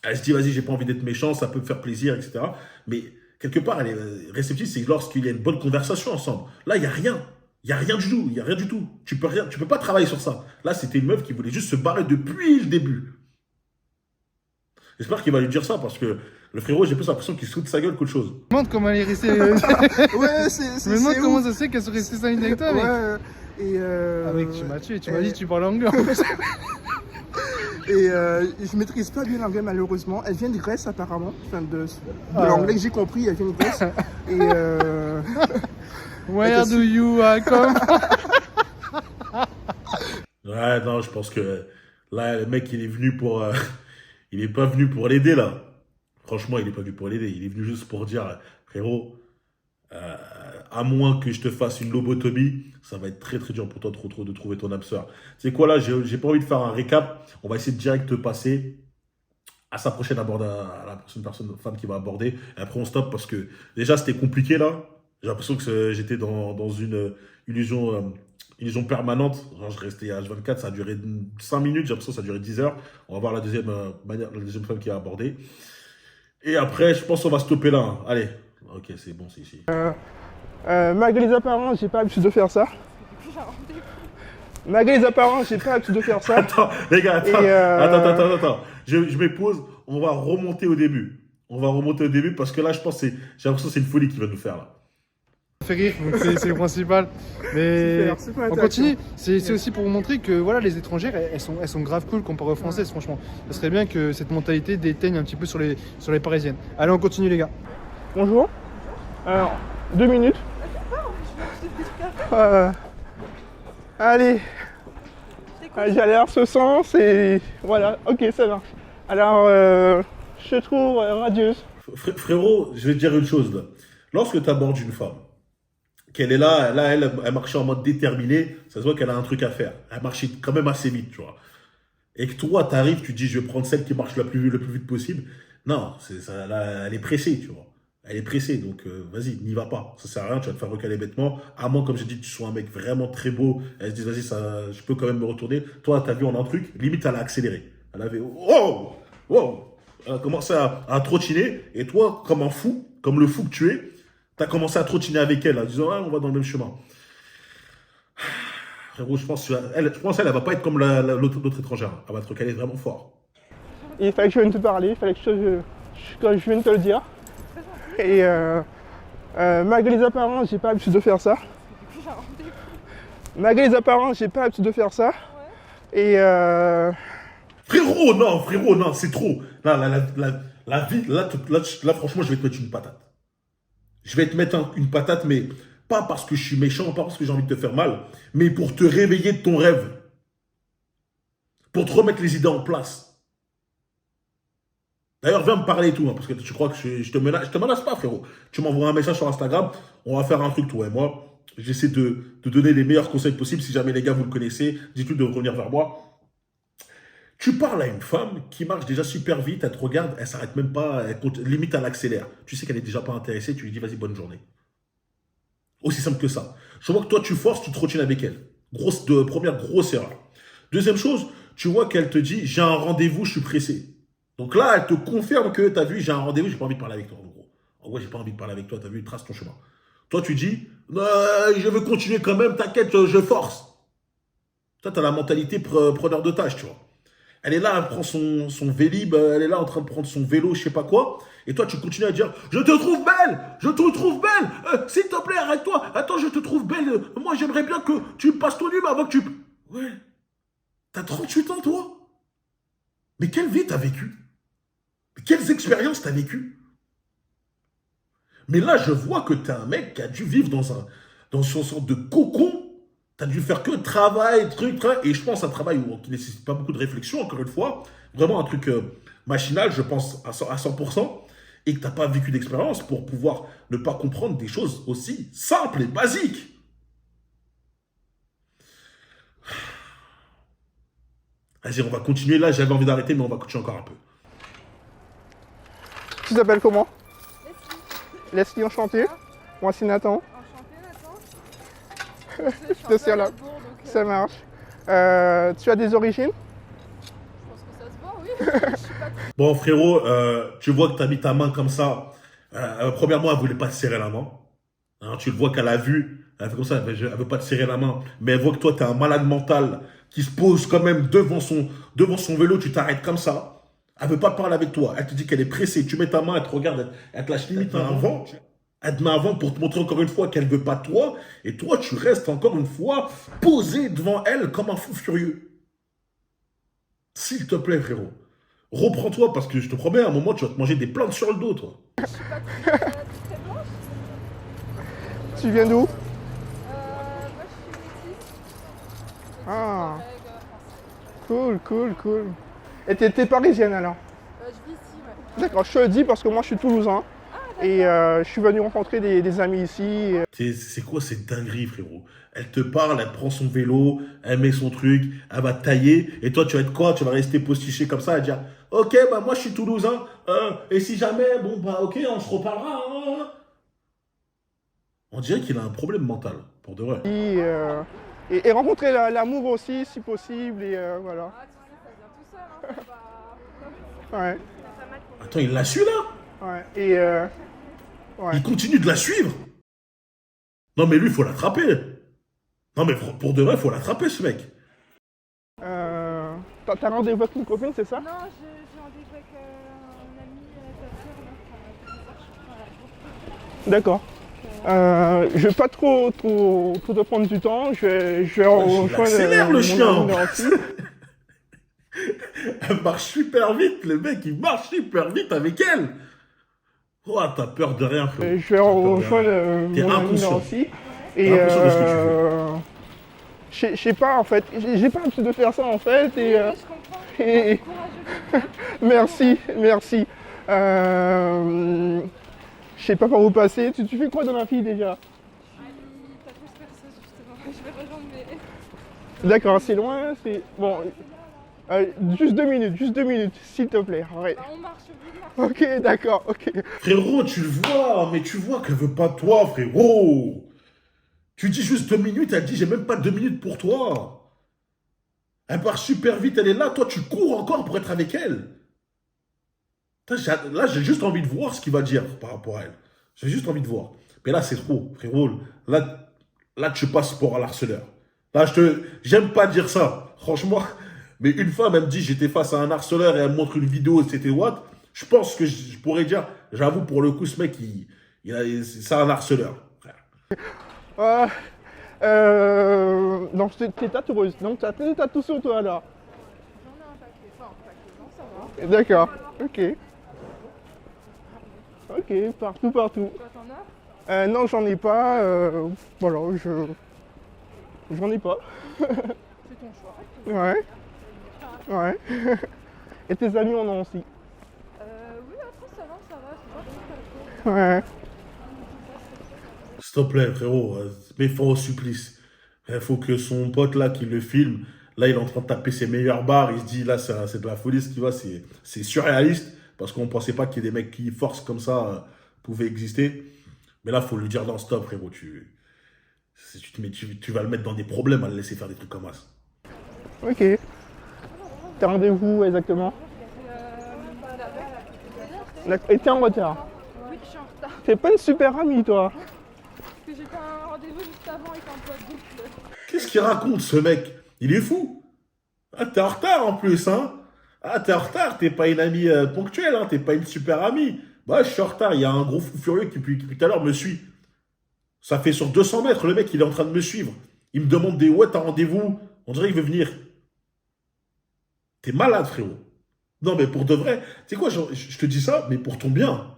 elle se dit, vas-y, j'ai pas envie d'être méchant, ça peut me faire plaisir, etc. Mais Quelque part, elle est réceptive, c'est lorsqu'il y a une bonne conversation ensemble. Là, il n'y a rien. Il n'y a rien du tout. Il n'y a rien du tout. Tu peux pas travailler sur ça. Là, c'était une meuf qui voulait juste se barrer depuis le début. J'espère qu'il va lui dire ça parce que le frérot, j'ai plus l'impression qu'il se fout de sa gueule qu'autre chose. Je me demande comment elle est restée. Ouais, Je me demande comment ça se fait qu'elle soit restée 5 minutes avec toi, mec. Ouais, et Mec, tu m'as tué, tu m'as dit que tu parles anglais en plus. Et je maîtrise pas bien l'anglais malheureusement. Elle vient de Grèce apparemment. Enfin, de l'anglais que j'ai compris, elle vient de Grèce. Et Where do you come? Ouais, non, je pense que là, le mec, il est venu pour. Il est pas venu pour l'aider, là. Franchement, il est pas venu pour l'aider. Il est venu juste pour dire, frérot, à moins que je te fasse une lobotomie, ça va être très très dur pour toi de trouver ton âme sœur. C'est quoi là, j'ai pas envie de faire un récap. On va essayer de direct passer à sa prochaine à la prochaine femme qui va aborder. Et après on stoppe parce que déjà c'était compliqué là. J'ai l'impression que j'étais dans une illusion permanente. Genre, je restais à H24, ça a duré 5 minutes, j'ai l'impression que ça a duré 10 heures. On va voir la deuxième femme qui a abordé. Et après, je pense qu'on va stopper là. Hein. Allez, ok, c'est bon, c'est ici. Malgré les apparences, j'ai pas l'habitude de faire ça. Malgré les apparences, j'ai pas l'habitude de faire ça. Attends, les gars, Et attends. Je me pose, on va remonter au début. On va remonter au début parce que là, j'ai l'impression que c'est une folie qu'il va nous faire là. Ça fait rire, donc c'est le principal. Mais super on continue. C'est aussi pour vous montrer que voilà, les étrangères, elles sont grave cool comparées aux françaises, franchement. Ça serait bien que cette mentalité déteigne un petit peu sur les parisiennes. Allez, on continue, les gars. Bonjour. Alors, 2 minutes. Allez. J'allais dans ce sens et voilà. Ok, ça marche. Alors, je te trouve radieuse. Frérot, je vais te dire une chose là. Lorsque tu abordes une femme, qu'elle est là, elle marchait en mode déterminé, ça se voit qu'elle a un truc à faire. Elle marchait quand même assez vite, tu vois. Et que toi, tu arrives, tu dis, je vais prendre celle qui marche le plus vite possible. Non, là, elle est pressée, tu vois. Elle est pressée, donc vas-y, n'y va pas. Ça sert à rien, tu vas te faire recaler bêtement. À moins, comme j'ai dit, que tu sois un mec vraiment très beau. Elle se dit, vas-y, je peux quand même me retourner. Toi, t'as vu, on a un truc, limite, elle a accéléré. Elle avait, wow, wow. Elle a commencé à trottiner. Et toi, comme un fou, comme le fou que tu es, t'as commencé à trottiner avec elle, en disant, ah, on va dans le même chemin. Frérot, je pense qu'elle va pas être comme l'autre étrangère. Elle va te recaler vraiment fort. Il fallait que je vienne te parler, il fallait que je vienne te le dire. Et malgré les apparences, j'ai pas l'habitude de faire ça. Malgré les apparences, j'ai pas l'habitude de faire ça. Et Frérot, non, c'est trop. La vie, là, franchement, je vais te mettre une patate. Je vais te mettre une patate, mais pas parce que je suis méchant, pas parce que j'ai envie de te faire mal, mais pour te réveiller de ton rêve. Pour te remettre les idées en place. D'ailleurs, viens me parler et tout, hein, parce que tu crois que je te menace pas, frérot. Tu m'envoies un message sur Instagram, on va faire un truc, toi et moi. J'essaie de te donner les meilleurs conseils possibles. Si jamais les gars, vous le connaissez, dites-lui de revenir vers moi. Tu parles à une femme qui marche déjà super vite, elle te regarde, elle s'arrête même pas, limite elle accélère. Tu sais qu'elle est déjà pas intéressée, tu lui dis vas-y, bonne journée. Aussi simple que ça. Je vois que toi tu forces, tu trottines avec elle. Première grosse erreur. Deuxième chose, tu vois qu'elle te dit j'ai un rendez-vous, je suis pressé. Donc là, elle te confirme que tu as vu, j'ai un rendez-vous, j'ai pas envie de parler avec toi en gros. En gros, j'ai pas envie de parler avec toi, tu as vu, trace ton chemin. Toi tu dis je veux continuer quand même, t'inquiète, je force. Toi tu as la mentalité preneur de tâche, tu vois. Elle est là, elle prend son vélib, elle est là en train de prendre son vélo, je sais pas quoi. Et toi, tu continues à dire « Je te trouve belle! Je te trouve belle! S'il te plaît, arrête-toi! Attends, je te trouve belle! Moi, j'aimerais bien que tu me passes ton numéro avant que tu... » Ouais. T'as 38 ans, toi? Mais quelle vie t'as vécu? Quelles expériences t'as vécues? Mais là, je vois que t'es un mec qui a dû vivre dans son sorte de cocon. Tu as dû faire que travail, truc, et je pense un travail qui ne nécessite pas beaucoup de réflexion, encore une fois. Vraiment un truc machinal, je pense, à 100%, et que tu n'as pas vécu d'expérience pour pouvoir ne pas comprendre des choses aussi simples et basiques. Vas-y, on va continuer. Là, j'avais envie d'arrêter, mais on va continuer encore un peu. tu t'appelles comment? Leslie, enchanté. Moi, c'est Nathan. Je suis un peu à la bourre, donc, Ça marche. Tu as des origines? je pense que ça se voit, oui. Je suis pas Bon, frérot, tu vois que tu as mis ta main comme ça. Premièrement, elle voulait pas te serrer la main. Hein, tu le vois qu'elle a vu, elle fait comme ça, elle veut pas te serrer la main, mais elle voit que toi, tu es un malade mental qui se pose quand même devant son vélo, tu t'arrêtes comme ça. Elle veut pas parler avec toi. Elle te dit qu'elle est pressée. Tu mets ta main, elle te regarde, elle te lâche limite un vent. Elle te met avant pour te montrer encore une fois qu'elle veut pas toi. Et toi, tu restes encore une fois posé devant elle comme un fou furieux. S'il te plaît, frérot. Reprends-toi parce que je te promets, à un moment, tu vas te manger des plantes sur le dos, toi. Je suis pas très blanche. Tu viens d'où? Moi, je suis métisse. Ah, Collègue français. cool. Et t'es parisienne alors? Je vis ici, ouais. D'accord, je te le dis parce que moi je suis toulousain. Et je suis venu rencontrer des amis ici. C'est quoi cette dinguerie, frérot? Elle te parle, elle prend son vélo, elle met son truc, elle va tailler, et toi, tu vas être quoi? Tu vas rester postiché comme ça et dire, ok, bah moi, je suis toulousain, et si jamais, bon, bah ok, on se reparlera. Hein. On dirait qu'il a un problème mental, pour de vrai. Et rencontrer l'amour aussi, si possible. Et voilà. Ah, tu sais, ça vient tout seul, hein. C'est pas... Ouais, C'est pas mal pour Attends, il l'a su, là? ouais. Et ouais. Il continue de la suivre? Non, mais lui, il faut l'attraper. Non, mais pour de vrai, il faut l'attraper, ce mec. T'as rendez-vous avec une copine, c'est ça? Non, j'ai rendez-vous avec un ami, ta sœur, là. D'accord. Je vais pas trop te prendre du temps. Je vais rejoindre accélère, le mon chien. ami Nancy. Elle marche super vite, le mec, il marche super vite avec elle. Oh, t'as peur de rien, frérot. Je vais rejoindre T'es mon ami inconscient. Nancy. T'es Et inconscient de ce que tu je sais pas en fait. J'ai pas l'habitude de faire ça en fait. Et, Je comprends. et- Courageux. merci. Je sais pas par où passer. Tu fais quoi dans la vie déjà? T'as plus personne, justement. Je vais rejoindre mes... D'accord, c'est loin. C'est bon. Juste 2 minutes, s'il te plaît. Ouais. Bah, on marche au bout de marche. Ok, d'accord, ok. Frérot, tu le vois, mais tu vois qu'elle veut pas de toi, frérot. Tu dis juste 2 minutes, elle dit j'ai même pas 2 minutes pour toi. Elle part super vite, elle est là, toi tu cours encore pour être avec elle. Putain, là, j'ai juste envie de voir ce qu'il va dire par rapport à elle. J'ai juste envie de voir. Mais là, c'est trop, frérot. Là, tu passes pour un harceleur. Là, j'aime pas dire ça, franchement. Mais une femme, elle me dit, j'étais face à un harceleur et elle me montre une vidéo, c'était what? Je pense que je pourrais dire, j'avoue, pour le coup, ce mec, c'est un harceleur. Frère. Donc t'es tatoueuse, donc t'as plein de tatous sur toi là. J'en ai un paquet. Enfin, un paquet. Non, ça va. D'accord, ok. Ok, partout. Toi, t'en as? Non, j'en ai pas. Voilà, j'en ai pas. C'est ton choix. Ouais. Ouais. Et tes amis en ont aussi. Oui, après, ça va. C'est pas trop Ouais. S'il te plaît, frérot, mets-toi au supplice. Il faut que son pote là qui le filme, là il est en train de taper ses meilleures barres, il se dit là c'est de la folie ce qui va, c'est surréaliste, parce qu'on ne pensait pas qu'il y ait des mecs qui forcent comme ça pouvaient exister. Mais là, il faut lui dire non, stop, frérot, tu vas le mettre dans des problèmes à le laisser faire des trucs comme ça. Ok. T'as rendez-vous exactement? Et t'es en retard. Oui, je suis en retard. T'es pas une super amie toi. Parce que j'ai fait un rendez-vous juste avant avec un pote. Donc, Qu'est-ce qu'il raconte ce mec? Il est fou. Ah, t'es en retard en plus, hein? Ah, t'es en retard, t'es pas une amie ponctuelle, hein? T'es pas une super amie. Bah, je suis en retard, il y a un gros fou furieux qui depuis tout à l'heure me suit. Ça fait sur 200 mètres, le mec il est en train de me suivre. Il me demande des ouais, t'as rendez-vous? On dirait qu'il veut venir. T'es malade, frérot. Non, mais pour de vrai, tu sais quoi, je te dis ça, mais pour ton bien.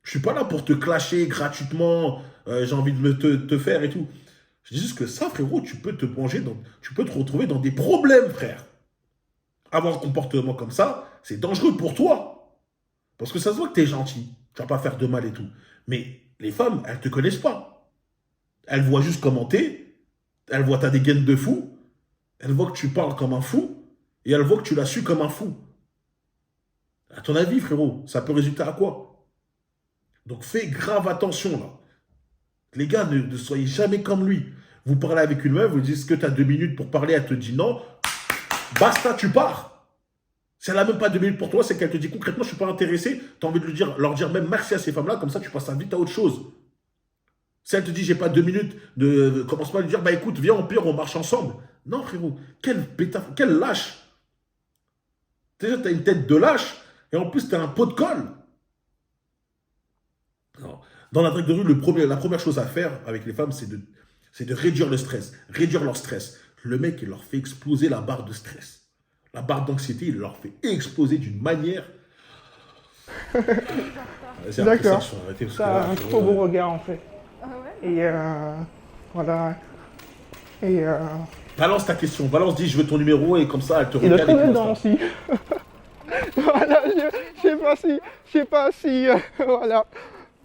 Je suis pas là pour te clasher gratuitement, j'ai envie de te faire et tout. Je dis juste que ça, frérot, tu peux te tu peux te retrouver dans des problèmes, frère. Avoir un comportement comme ça, c'est dangereux pour toi. Parce que ça se voit que t'es gentil, tu vas pas faire de mal et tout. Mais les femmes, elles te connaissent pas. Elles voient juste comment t'es, elles voient ta dégaine de fou, elles voient que tu parles comme un fou, et elles voient que tu l'as su comme un fou. À ton avis, frérot, ça peut résulter à quoi? Donc fais grave attention, là. Les gars, ne soyez jamais comme lui. Vous parlez avec une meuf, vous dites que tu as 2 minutes pour parler, elle te dit non. Basta, tu pars. Si elle n'a même pas 2 minutes pour toi, c'est qu'elle te dit concrètement, je ne suis pas intéressé. Tu as envie de leur dire même merci à ces femmes-là, comme ça tu passes vite à autre chose. Si elle te dit, j'ai pas 2 minutes, commence pas à lui dire, bah écoute, viens, au pire, on marche ensemble. Non, frérot, quel lâche. Déjà, tu as une tête de lâche, et en plus, tu as un pot de colle. Non. Dans la drague de rue, la première chose à faire avec les femmes, c'est de réduire le stress, réduire leur stress. Le mec, il leur fait exploser la barre de stress. La barre d'anxiété, il leur fait exploser d'une manière. D'accord. Ça Ça a un trop beau regard en fait. Ah ouais? Et voilà. Et balance ta question, dis je veux ton numéro et comme ça elle te il est regarde. très dedans aussi. Voilà, je sais pas si voilà.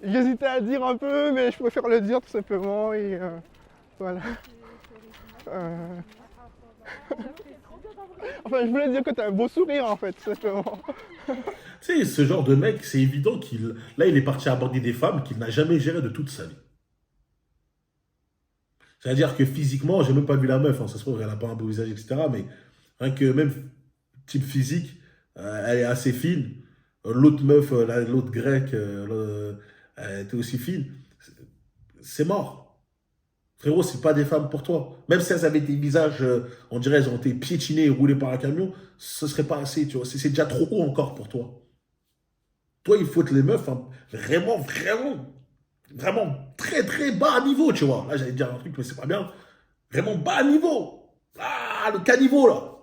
J'hésitais à le dire un peu, mais je préfère le dire tout simplement et voilà. Enfin, je voulais dire que tu as un beau sourire en fait, tout simplement. Tu sais, ce genre de mec, c'est évident il est parti aborder des femmes qu'il n'a jamais gérées de toute sa vie. C'est-à-dire que physiquement, j'ai même pas vu la meuf, hein, ça se trouve, elle n'a pas un beau visage, etc. Mais rien que même type physique, elle est assez fine. L'autre meuf, l'autre grecque, elle était aussi fine. C'est mort. Frérot, c'est pas des femmes pour toi. Même si elles avaient des visages, on dirait, elles ont été piétinées et roulées par un camion, ce serait pas assez, tu vois. C'est déjà trop haut encore pour toi. Toi, il faut que les meufs, hein, vraiment, vraiment, vraiment très, très bas niveau, tu vois. Là, j'allais dire un truc, mais c'est pas bien. Vraiment bas niveau. Ah, le caniveau, là.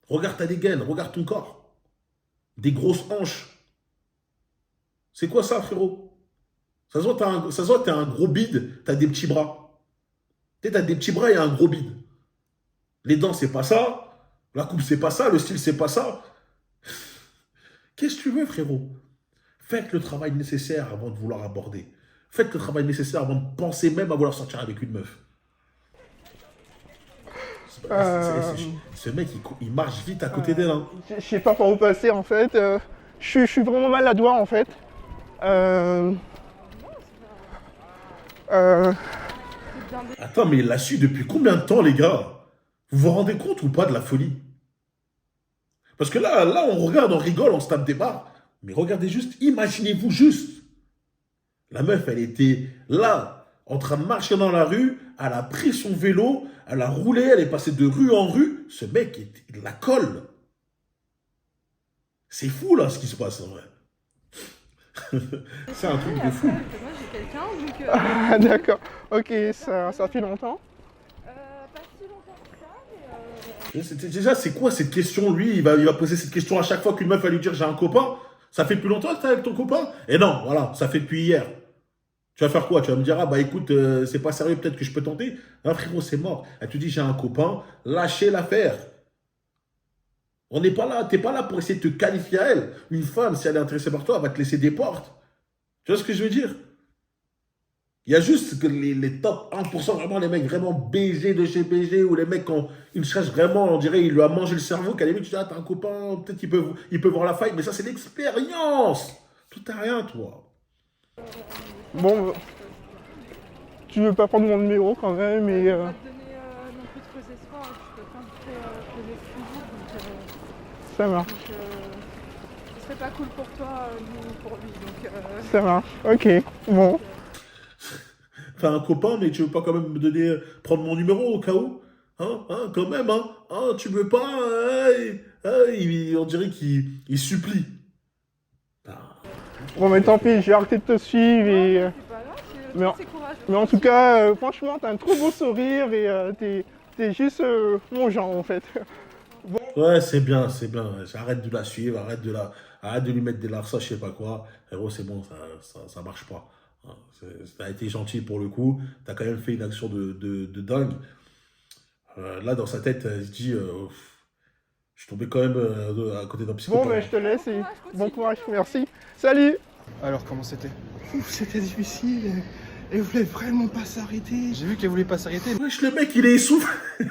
Regarde ta dégaine, regarde ton corps. Des grosses hanches. C'est quoi ça, frérot? Ça se voit que t'as un gros bide, t'as des petits bras. Tu sais, t'as des petits bras et un gros bide. Les dents, c'est pas ça. La coupe, c'est pas ça. Le style, c'est pas ça. Qu'est-ce que tu veux, frérot? Faites le travail nécessaire avant de vouloir aborder. Faites le travail nécessaire avant de penser même à vouloir sortir avec une meuf. Ce mec, il marche vite à côté d'elle. Hein. Je sais pas par où passer en fait. Je suis vraiment maladroit en fait. Attends, mais il l'a su depuis combien de temps, les gars? Vous vous rendez compte ou pas de la folie? Parce que là, on regarde, on rigole, on se tape des barres. Mais regardez juste, imaginez-vous juste. La meuf, elle était là, en train de marcher dans la rue, elle a pris son vélo, elle a roulé, elle est passée de rue en rue. Ce mec, il la colle. C'est fou, là, ce qui se passe, en vrai. C'est un truc de fou. Moi j'ai quelqu'un, donc. Ah, d'accord. Ok, ça fait longtemps. Pas si longtemps que ça, mais. Déjà, c'est quoi cette question? Lui, il va poser cette question à chaque fois qu'une meuf va lui dire j'ai un copain. Ça fait depuis longtemps que t'es avec ton copain? Et non, voilà, ça fait depuis hier. Tu vas faire quoi? Tu vas me dire, ah bah écoute, c'est pas sérieux, peut-être que je peux tenter. Non, frérot, c'est mort. Elle te dit j'ai un copain, lâchez l'affaire. On n'est pas là, t'es pas là pour essayer de te qualifier à elle. Une femme, si elle est intéressée par toi, elle va te laisser des portes. Tu vois ce que je veux dire? Il y a juste que les top 1%, vraiment les mecs vraiment BG de chez BG, ou les mecs quand ils cherchent vraiment, on dirait, il lui a mangé le cerveau, qu'à la limite, tu dis, ah, t'as un copain, peut-être qu'il peut voir la faille, mais ça, c'est l'expérience. Tout à rien, toi. Bon, tu veux pas prendre mon numéro quand même et. Je vais pas te donner non plus de faux espoirs, je peux pas me faire exclusif, donc. Ça marche. Ce serait pas cool pour toi ni pour lui, donc. Ça marche. Ok, bon. T'as un copain, mais tu veux pas quand même me donner, prendre mon numéro au cas où? Hein, quand même, hein? Hein, tu veux pas? On dirait qu'il supplie. Bon, mais tant pis, j'ai arrêté de te suivre et. C'est pas grave, mais en- c'est courageux. Mais en tout cas, franchement, t'as un trop beau sourire et t'es juste mon genre en fait. Ouais, c'est bien, c'est bien. Arrête de la suivre, arrête de lui mettre des larcins, je sais pas quoi. Héros, c'est bon, ça marche pas. Hein, t'as été gentil pour le coup, t'as quand même fait une action de dingue. Là, dans sa tête, il se dit, je suis tombé quand même à côté d'un psychopathe. Bon, ben je te laisse et bon courage, merci. Salut! Alors, comment c'était? C'était difficile. Elle voulait vraiment pas s'arrêter. J'ai vu qu'elle voulait pas s'arrêter. Wesh, le mec, il est essoufflé.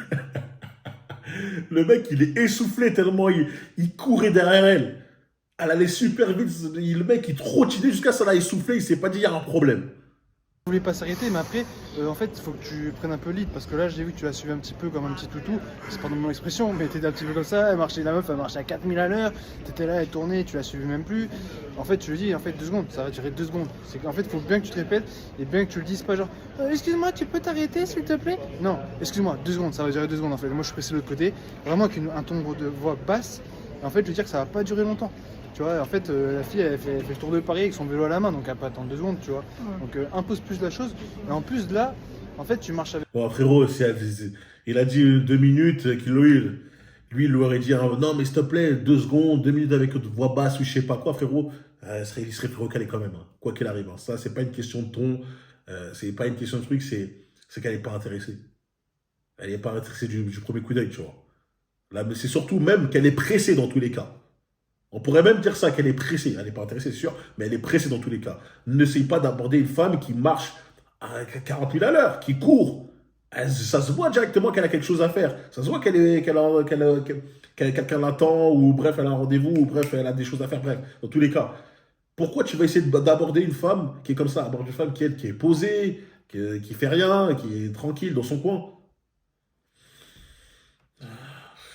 Le mec, il est essoufflé tellement il courait derrière elle. Elle allait super vite. Le mec, il trottinait jusqu'à ce qu'elle a essoufflé. Il s'est pas dit, il y a un problème. voulait pas s'arrêter, mais après, en fait, il faut que tu prennes un peu le lead, parce que là, j'ai vu que tu l'as suivi un petit peu comme un petit toutou, c'est pardon mon expression, mais t'étais un petit peu comme ça, la meuf, elle marchait à 4000 à l'heure, t'étais là, elle tournait, tu l'as suivi même plus. En fait, tu lui dis, en fait, 2 secondes, ça va durer 2 secondes. C'est qu'en fait, il faut bien que tu te répètes, et bien que tu le dises pas genre, excuse-moi, tu peux t'arrêter, s'il te plaît? Non, excuse-moi, 2 secondes, ça va durer 2 secondes, en fait. Moi, je suis pressé de l'autre côté, vraiment avec un ton de voix basse, et en fait, je veux dire que ça va pas durer longtemps. Tu vois, en fait, la fille, elle fait le tour de Paris avec son vélo à la main, donc elle peut attendre 2 secondes, tu vois. Donc, impose plus la chose. Et en plus de là, en fait, tu marches avec. Bon, frérot, il a dit 2 minutes, lui, il lui aurait dit non, mais s'il te plaît, 2 secondes, 2 minutes avec une voix basse ou je sais pas quoi, frérot, il serait plus recalé quand même, hein, quoi qu'il arrive. Hein. Ça, c'est pas une question de ton, c'est pas une question de truc, c'est qu'elle est pas intéressée. Elle est pas intéressée du premier coup d'œil, tu vois. Là, mais c'est surtout même qu'elle est pressée dans tous les cas. On pourrait même dire ça, qu'elle est pressée. Elle n'est pas intéressée, c'est sûr, mais elle est pressée dans tous les cas. N'essaye pas d'aborder une femme qui marche à 40 000 à l'heure, qui court. Ça se voit directement qu'elle a quelque chose à faire. Ça se voit quelqu'un l'attend, ou bref, elle a un rendez-vous, ou bref, elle a des choses à faire. Bref, dans tous les cas. Pourquoi tu vas essayer d'aborder une femme qui est comme ça, aborder une femme qui est posée, qui fait rien, qui est tranquille dans son coin?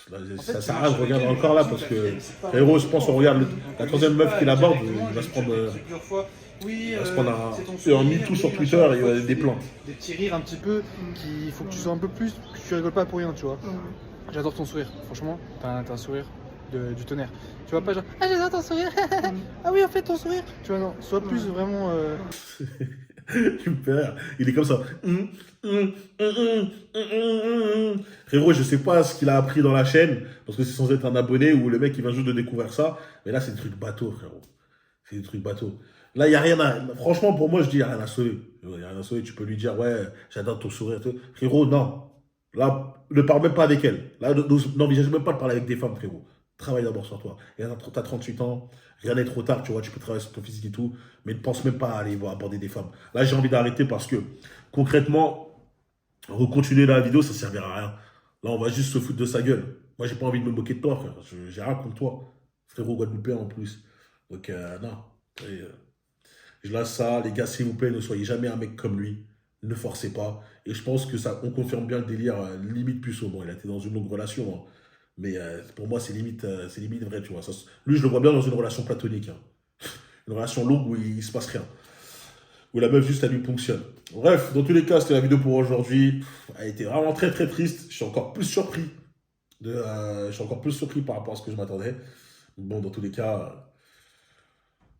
Là, ça sert à rien de regarder encore là parce que frérot, je pense qu'on regarde la troisième meuf qu'il aborde, il va se prendre un MeToo sur Twitter et des plaintes. Des petits rires un petit peu, il faut que tu sois un peu plus, que tu rigoles pas pour rien, tu vois. J'adore ton sourire, franchement, t'as un sourire du tonnerre. Tu vois pas genre, ah j'adore ton sourire, ah oui en fait ton sourire. Tu vois non, sois plus vraiment... Tu me fais rire. Il est comme ça. Frérot, je sais pas ce qu'il a appris dans la chaîne, parce que c'est censé être un abonné ou le mec il vient juste de découvrir ça. Mais là, c'est des trucs bateaux, frérot. C'est des trucs bateaux. Là, il n'y a rien à. Franchement, pour moi, je dis, il n'y a rien à sauver. Il n'y a rien à sauver. Tu peux lui dire, ouais, j'adore ton sourire. Frérot, non. Là, ne parle même pas avec elle. Là, n'envisage même pas de parler avec des femmes, frérot. Travaille d'abord sur toi. Et là, t'as 38 ans, rien n'est trop tard, tu vois, tu peux travailler sur ton physique et tout, mais ne pense même pas à aller aborder des femmes. Là, j'ai envie d'arrêter parce que, concrètement, recontinuer la vidéo, ça ne servira à rien. Là, on va juste se foutre de sa gueule. Moi, j'ai pas envie de me moquer de toi, frère. J'ai rien contre toi. Frérot guadeloupéen en plus. Donc, non. Je lâche ça. Les gars, s'il vous plaît, ne soyez jamais un mec comme lui. Ne forcez pas. Et je pense que ça, on confirme bien le délire, limite puceau. Bon, il a été dans une longue relation, hein. Mais pour moi, c'est limite vrai, tu vois. Ça, lui, je le vois bien dans une relation platonique. Hein. Une relation longue où il ne se passe rien. Où la meuf, juste, elle lui ponctionne. Bref, dans tous les cas, c'était la vidéo pour aujourd'hui. Elle a été vraiment très, très triste. Je suis encore plus surpris. Je suis encore plus surpris par rapport à ce que je m'attendais. Bon, dans tous les cas,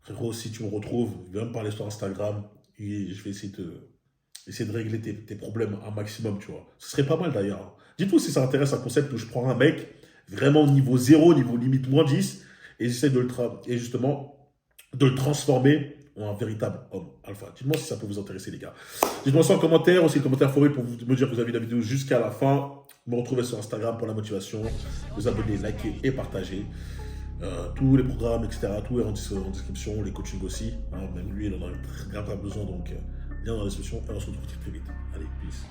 frérot, si tu me retrouves, viens me parler sur Instagram. Et je vais essayer de régler tes problèmes un maximum, tu vois. Ce serait pas mal, d'ailleurs. Hein. Dites-vous si ça intéresse un concept où je prends un mec vraiment niveau 0, niveau limite moins 10, et j'essaie de le transformer en un véritable homme alpha. Dites-moi si ça peut vous intéresser, les gars. Dites-moi ça en commentaire, aussi en commentaire favori pour me dire que vous avez vu la vidéo jusqu'à la fin. Me retrouver sur Instagram pour la motivation. Vous abonner, liker et partager. Tous les programmes, etc. Tout est en description, les coachings aussi. Hein, même lui, il en a grave pas besoin, donc lien dans la description. Et on se retrouve très vite. Allez, peace.